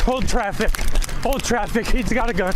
Hold traffic. Hold traffic. He's got a gun.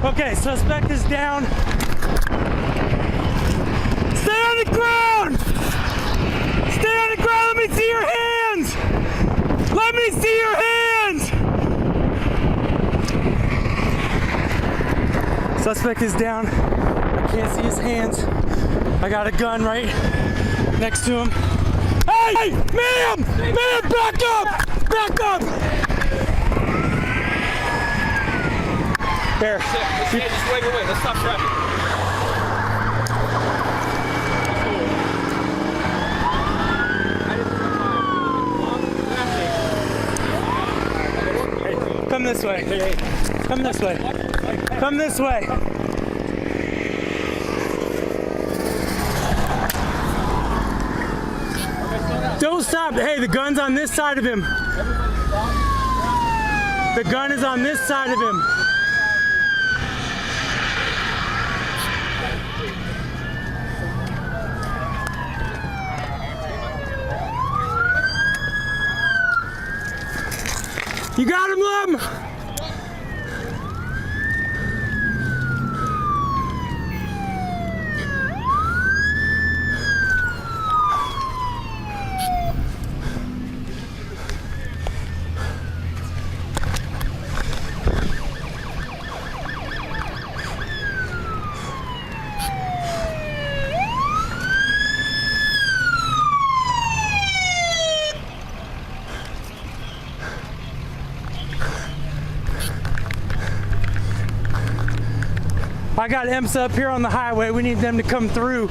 Okay, suspect is down. Stay on the ground! Stay on the ground, let me see your hands! Let me see your hands! Suspect is down. I can't see his hands. I got a gun right next to him. Hey! Ma'am! Ma'am, back up! Back up! There. Just wait, let's stop traffic. Come this way. Come this way. Come this way. Don't stop. Hey, the gun's on this side of him. The gun is on this side of him. You got him, Lum! I got EMSA up here on the highway. We need them to come through